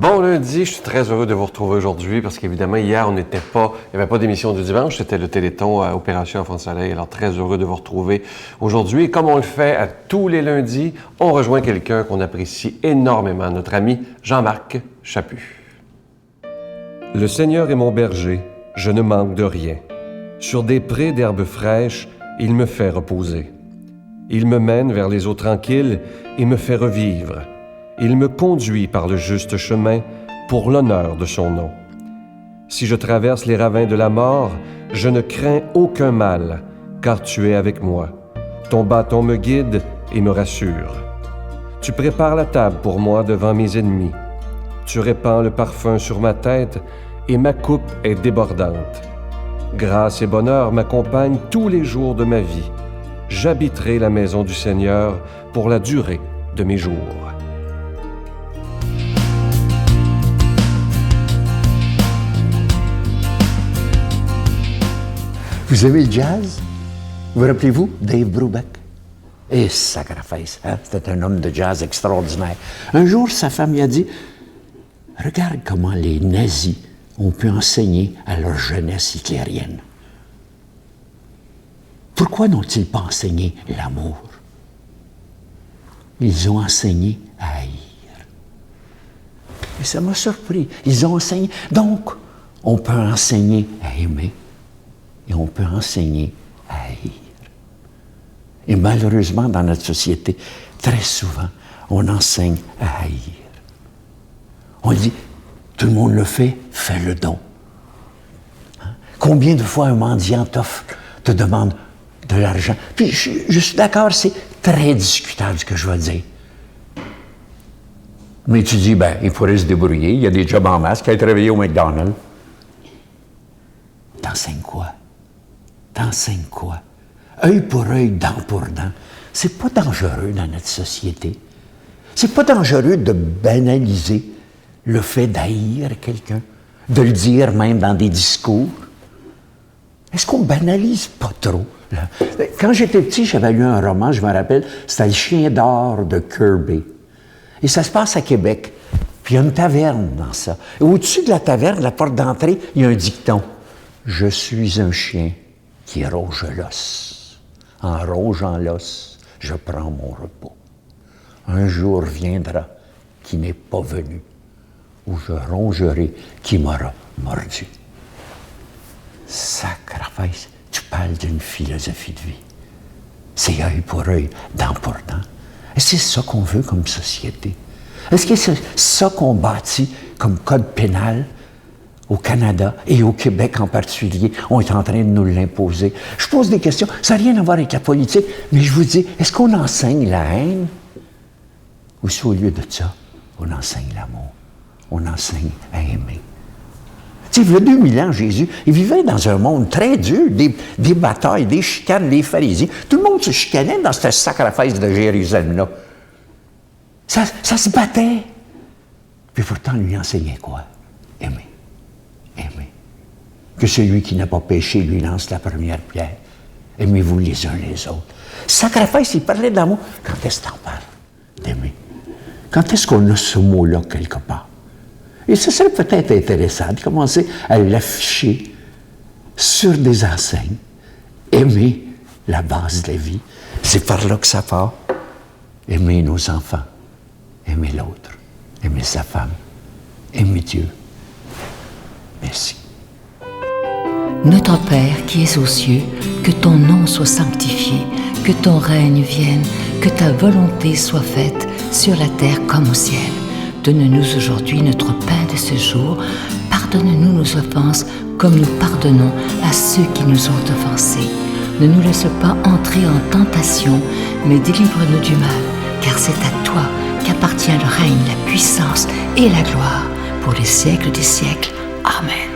Bon lundi, je suis très heureux de vous retrouver aujourd'hui parce qu'évidemment, hier, il n'y avait pas d'émission du dimanche, c'était le Téléthon à Opération Enfants de Soleil. Alors, très heureux de vous retrouver aujourd'hui. Et comme on le fait à tous les lundis, on rejoint quelqu'un qu'on apprécie énormément, notre ami Jean-Marc Chaput. Le Seigneur est mon berger, je ne manque de rien. Sur des prés d'herbes fraîches, il me fait reposer. Il me mène vers les eaux tranquilles et me fait revivre. Il me conduit par le juste chemin pour l'honneur de son nom. Si je traverse les ravins de la mort, je ne crains aucun mal, car tu es avec moi. Ton bâton me guide et me rassure. Tu prépares la table pour moi devant mes ennemis. Tu répands le parfum sur ma tête et ma coupe est débordante. Grâce et bonheur m'accompagnent tous les jours de ma vie. J'habiterai la maison du Seigneur pour la durée de mes jours. Vous aimez le jazz? Vous rappelez-vous Dave Brubeck? Et sacrifice, hein? C'était un homme de jazz extraordinaire. Un jour, sa femme lui a dit « Regarde comment les nazis ont pu enseigner à leur jeunesse hitlérienne. Pourquoi n'ont-ils pas enseigné l'amour? Ils ont enseigné à haïr. » Et ça m'a surpris. Ils ont enseigné. Donc, on peut enseigner à aimer. Et on peut enseigner à haïr. Et malheureusement, dans notre société, très souvent, on enseigne à haïr. On dit, tout le monde le fait, fais-le donc. Hein? Combien de fois un mendiant te demande de l'argent? Puis je suis d'accord, c'est très discutable ce que je vais dire. Mais tu dis, il faudrait se débrouiller, il y a des jobs en masse, qui être réveillé au McDonald's. T'enseignes quoi? T'enseignes quoi? Œil pour œil, dent pour dent. C'est pas dangereux dans notre société. C'est pas dangereux de banaliser le fait d'haïr quelqu'un, de le dire même dans des discours. Est-ce qu'on banalise pas trop? Là? Quand j'étais petit, j'avais lu un roman, je me rappelle, c'était Le Chien d'or de Kirby. Et ça se passe à Québec. Puis il y a une taverne dans ça. Et au-dessus de la taverne, la porte d'entrée, il y a un dicton. « Je suis un chien qui ronge l'os. En rongeant l'os, je prends mon repos. Un jour viendra qui n'est pas venu, où je rongerai qui m'aura mordu. » Sacrifice, tu parles d'une philosophie de vie. C'est œil pour œil, dent pour dent. Est-ce que c'est ça qu'on veut comme société? Est-ce que c'est ça qu'on bâtit comme code pénal au Canada et au Québec en particulier? On est en train de nous l'imposer. Je pose des questions, ça n'a rien à voir avec la politique, mais je vous dis, est-ce qu'on enseigne la haine? Ou si au lieu de ça, on enseigne l'amour, on enseigne à aimer? Tu sais, il y a 2000 ans, Jésus, il vivait dans un monde très dur, des batailles, des chicanes, des pharisiens. Tout le monde se chicanait dans ce sacrifice de Jérusalem-là. Ça se battait. Puis pourtant, on lui enseignait quoi? Aimer. Aimer. Que celui qui n'a pas péché lui lance la première pierre. Aimez-vous les uns les autres. Sacrifice, il parlait d'amour. Quand est-ce que t'en parles? D'aimer. Quand est-ce qu'on a ce mot-là quelque part? Et ce serait peut-être intéressant de commencer à l'afficher sur des enseignes. Aimer la base de la vie. C'est par là que ça part. Aimer nos enfants. Aimer l'autre. Aimer sa femme. Aimer Dieu. Merci. Notre Père qui es aux cieux, que ton nom soit sanctifié, que ton règne vienne, que ta volonté soit faite sur la terre comme au ciel. Donne-nous aujourd'hui notre pain de ce jour. Pardonne-nous nos offenses comme nous pardonnons à ceux qui nous ont offensés. Ne nous laisse pas entrer en tentation, mais délivre-nous du mal, car c'est à toi qu'appartient le règne, la puissance et la gloire pour les siècles des siècles. Amen.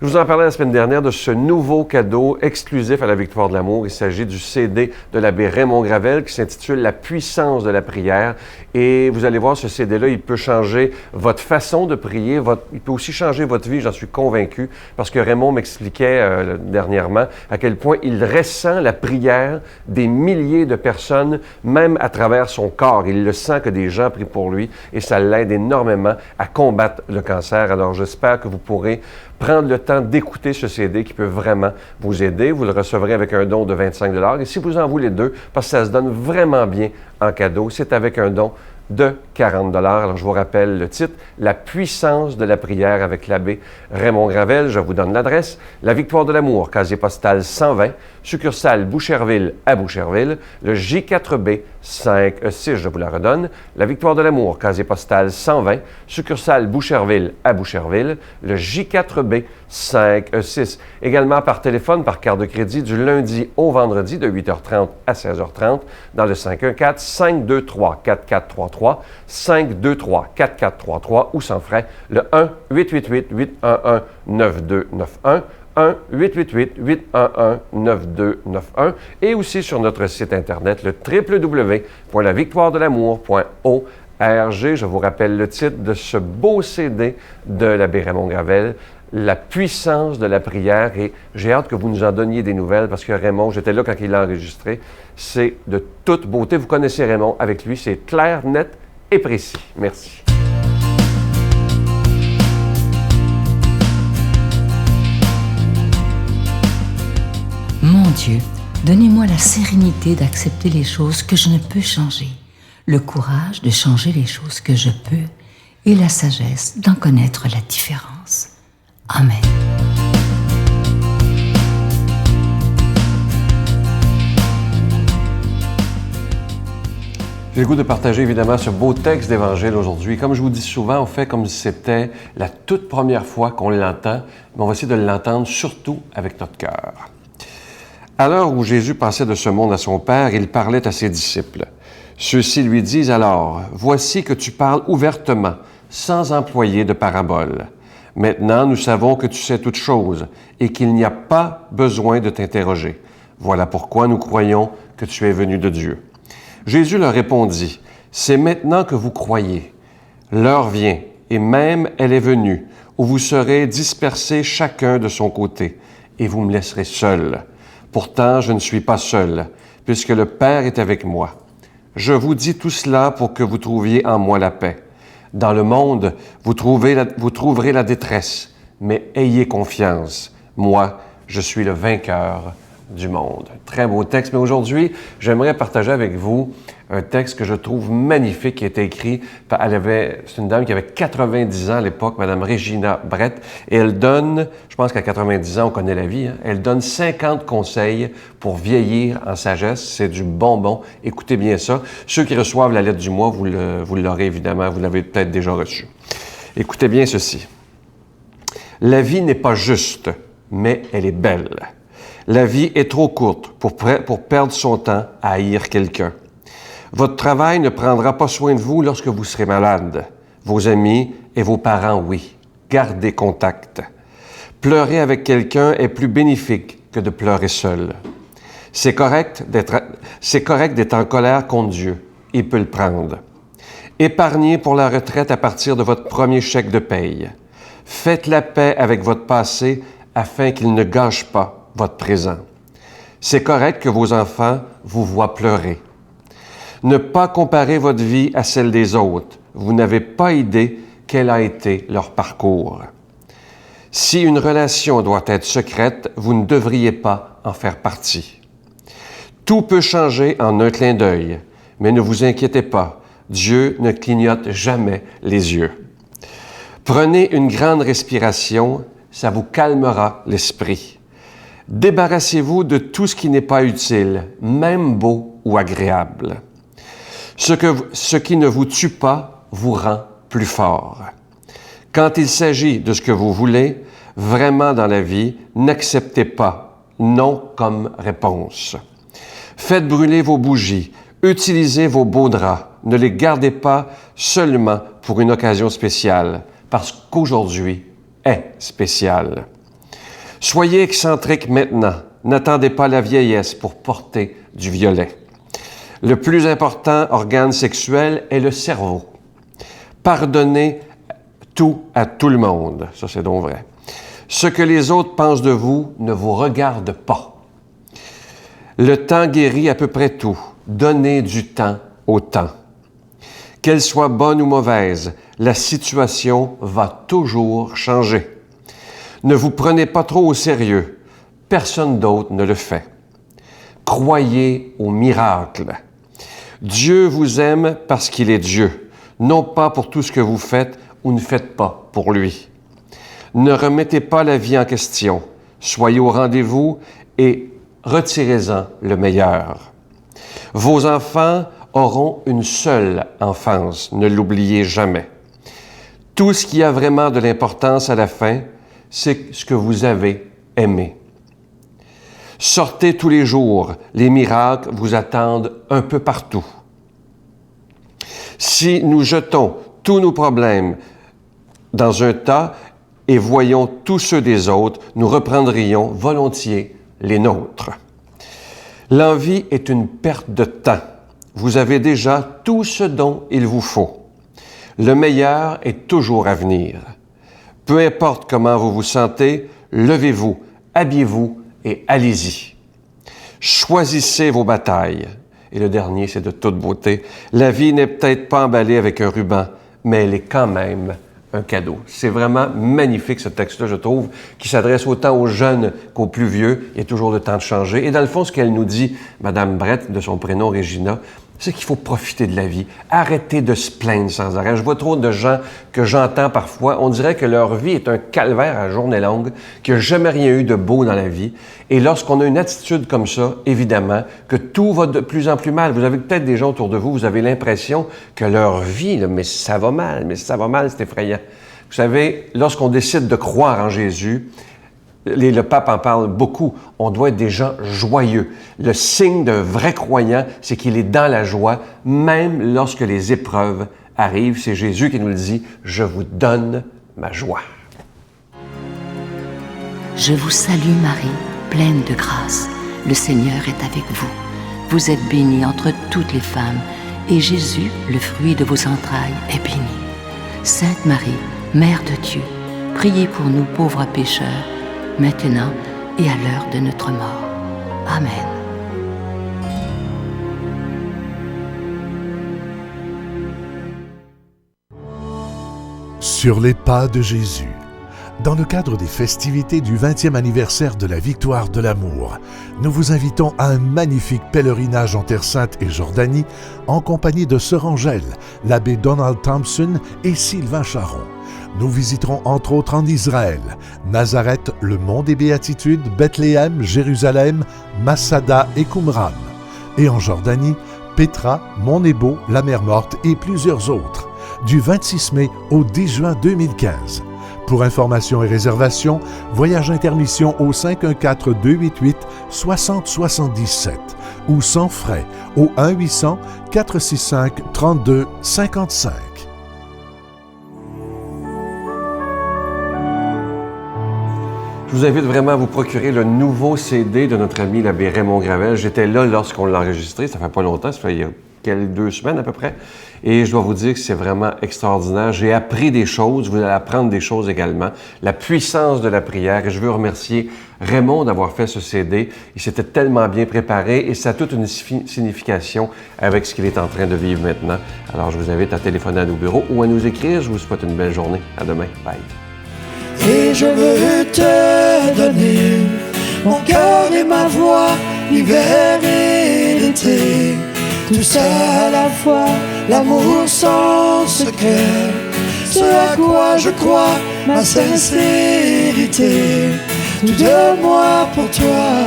Je Je vous en parlais la semaine dernière de ce nouveau cadeau exclusif à la Victoire de l'amour. Il s'agit du CD de l'abbé Raymond Gravel qui s'intitule « La puissance de la prière ». Et vous allez voir, ce CD-là, il peut changer votre façon de prier, il peut aussi changer votre vie, j'en suis convaincu, parce que Raymond m'expliquait dernièrement à quel point il ressent la prière des milliers de personnes, même à travers son corps. Il le sent que des gens prient pour lui et ça l'aide énormément à combattre le cancer. Alors j'espère que vous pourrez prendre le temps d'écouter ce CD qui peut vraiment vous aider. Vous le recevrez avec un don de 25 $. Et si vous en voulez deux, parce que ça se donne vraiment bien en cadeau, c'est avec un don de 40 $. Alors, je vous rappelle le titre, « La puissance de la prière » avec l'abbé Raymond Gravel. Je vous donne l'adresse, La Victoire de l'amour, casier postal 120, succursale Boucherville à Boucherville, le J4B 5E6, je vous la redonne, La Victoire de l'amour, casier postal 120, succursale Boucherville à Boucherville, le J4B 5E6. Également par téléphone, par carte de crédit, du lundi au vendredi de 8h30 à 16h30 dans le 514-523-4433, 523-4433 ou sans frais, le 1-888-811-9291, 1-888-811-9291 et aussi sur notre site Internet, le www.lavictoiredelamour.org. Je vous rappelle le titre de ce beau CD de l'abbé Raymond Gravel, La puissance de la prière, et j'ai hâte que vous nous en donniez des nouvelles parce que Raymond, j'étais là quand il l'a enregistré, c'est de toute beauté. Vous connaissez Raymond, avec lui, c'est clair, net et précis. Merci. Mon Dieu, donnez-moi la sérénité d'accepter les choses que je ne peux changer, le courage de changer les choses que je peux et la sagesse d'en connaître la différence. Amen. J'ai le goût de partager évidemment ce beau texte d'Évangile aujourd'hui. Comme je vous dis souvent, on fait comme si c'était la toute première fois qu'on l'entend, mais on va essayer de l'entendre surtout avec notre cœur. À l'heure où Jésus passait de ce monde à son Père, il parlait à ses disciples. Ceux-ci lui disent alors, « Voici que tu parles ouvertement, sans employer de parabole. Maintenant, nous savons que tu sais toutes choses et qu'il n'y a pas besoin de t'interroger. Voilà pourquoi nous croyons que tu es venu de Dieu. » Jésus leur répondit, « C'est maintenant que vous croyez. L'heure vient, et même elle est venue, où vous serez dispersés chacun de son côté, et vous me laisserez seul. Pourtant, je ne suis pas seul, puisque le Père est avec moi. Je vous dis tout cela pour que vous trouviez en moi la paix. Dans le monde, vous trouverez la détresse, mais ayez confiance. Moi, je suis le vainqueur du monde. » Très beau texte, mais aujourd'hui, j'aimerais partager avec vous un texte que je trouve magnifique qui a été écrit c'est une dame qui avait 90 ans à l'époque, Mme Regina Brett, et elle donne, je pense qu'à 90 ans, on connaît la vie, elle donne 50 conseils pour vieillir en sagesse. C'est du bonbon. Écoutez bien ça. Ceux qui reçoivent la lettre du mois, vous l'aurez évidemment, vous l'avez peut-être déjà reçue. Écoutez bien ceci. La vie n'est pas juste, mais elle est belle. La vie est trop courte pour perdre son temps à haïr quelqu'un. Votre travail ne prendra pas soin de vous lorsque vous serez malade. Vos amis et vos parents, oui. Gardez contact. Pleurer avec quelqu'un est plus bénéfique que de pleurer seul. C'est correct d'être en colère contre Dieu. Il peut le prendre. Épargnez pour la retraite à partir de votre premier chèque de paye. Faites la paix avec votre passé afin qu'il ne gâche pas votre présent. C'est correct que vos enfants vous voient pleurer. Ne pas comparer votre vie à celle des autres. Vous n'avez pas idée quel a été leur parcours. Si une relation doit être secrète, vous ne devriez pas en faire partie. Tout peut changer en un clin d'œil, mais ne vous inquiétez pas, Dieu ne clignote jamais les yeux. Prenez une grande respiration, ça vous calmera l'esprit. Débarrassez-vous de tout ce qui n'est pas utile, même beau ou agréable. Ce qui ne vous tue pas vous rend plus fort. Quand il s'agit de ce que vous voulez vraiment dans la vie, n'acceptez pas non comme réponse. Faites brûler vos bougies, utilisez vos beaux draps, ne les gardez pas seulement pour une occasion spéciale, parce qu'aujourd'hui est spéciale. Soyez excentrique maintenant. N'attendez pas la vieillesse pour porter du violet. Le plus important organe sexuel est le cerveau. Pardonnez tout à tout le monde. Ça, c'est donc vrai. Ce que les autres pensent de vous ne vous regarde pas. Le temps guérit à peu près tout. Donnez du temps au temps. Qu'elle soit bonne ou mauvaise, la situation va toujours changer. Ne vous prenez pas trop au sérieux. Personne d'autre ne le fait. Croyez au miracle. Dieu vous aime parce qu'il est Dieu, non pas pour tout ce que vous faites ou ne faites pas pour lui. Ne remettez pas la vie en question. Soyez au rendez-vous et retirez-en le meilleur. Vos enfants auront une seule enfance, ne l'oubliez jamais. Tout ce qui a vraiment de l'importance à la fin, c'est ce que vous avez aimé. Sortez tous les jours, les miracles vous attendent un peu partout. Si nous jetons tous nos problèmes dans un tas et voyons tous ceux des autres, nous reprendrions volontiers les nôtres. L'envie est une perte de temps. Vous avez déjà tout ce dont il vous faut. Le meilleur est toujours à venir. Peu importe comment vous vous sentez, levez-vous, habillez-vous et allez-y. Choisissez vos batailles. Et le dernier, c'est de toute beauté. La vie n'est peut-être pas emballée avec un ruban, mais elle est quand même un cadeau. C'est vraiment magnifique ce texte-là, je trouve, qui s'adresse autant aux jeunes qu'aux plus vieux. Il y a toujours le temps de changer. Et dans le fond, ce qu'elle nous dit, Mme Brett, de son prénom Régina, c'est qu'il faut profiter de la vie. Arrêtez de se plaindre sans arrêt. Je vois trop de gens que j'entends parfois. On dirait que leur vie est un calvaire à journée longue, qu'il n'y a jamais rien eu de beau dans la vie. Et lorsqu'on a une attitude comme ça, évidemment, que tout va de plus en plus mal. Vous avez peut-être des gens autour de vous, vous avez l'impression que leur vie, là, mais ça va mal, c'est effrayant. Vous savez, lorsqu'on décide de croire en Jésus, le pape en parle beaucoup. On doit être des gens joyeux. Le signe d'un vrai croyant, c'est qu'il est dans la joie, même lorsque les épreuves arrivent. C'est Jésus qui nous le dit, « Je vous donne ma joie. » Je vous salue Marie, pleine de grâce. Le Seigneur est avec vous. Vous êtes bénie entre toutes les femmes, et Jésus, le fruit de vos entrailles, est béni. Sainte Marie, Mère de Dieu, priez pour nous pauvres pécheurs, maintenant et à l'heure de notre mort. Amen. Sur les pas de Jésus. Dans le cadre des festivités du 20e anniversaire de la victoire de l'amour, nous vous invitons à un magnifique pèlerinage en Terre Sainte et Jordanie en compagnie de Sœur Angèle, l'abbé Donald Thompson et Sylvain Charon. Nous visiterons entre autres en Israël, Nazareth, le Mont des Béatitudes, Bethléem, Jérusalem, Masada et Qumran. Et en Jordanie, Pétra, Mont Nebo, la mer Morte et plusieurs autres, du 26 mai au 10 juin 2015. Pour informations et réservations, voyage intermission au 514-288-6077 ou sans frais au 1-800-465-3255. Je vous invite vraiment à vous procurer le nouveau CD de notre ami l'abbé Raymond Gravel. J'étais là lorsqu'on l'a enregistré, ça fait pas longtemps, ça fait il y a 2 semaines à peu près. Et je dois vous dire que c'est vraiment extraordinaire. J'ai appris des choses, vous allez apprendre des choses également. La puissance de la prière. Et je veux remercier Raymond d'avoir fait ce CD. Il s'était tellement bien préparé et ça a toute une signification avec ce qu'il est en train de vivre maintenant. Alors je vous invite à téléphoner à nos bureaux ou à nous écrire. Je vous souhaite une belle journée. À demain. Bye. Et je veux te donner mon cœur et ma voix, l'hiver et l'été. Tout ça à la fois, l'amour sans secret, ce à quoi je crois, ma sincérité, tout de moi pour toi.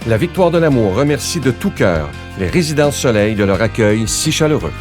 La Victoire de l'amour remercie de tout cœur les Résidences Soleil de leur accueil si chaleureux.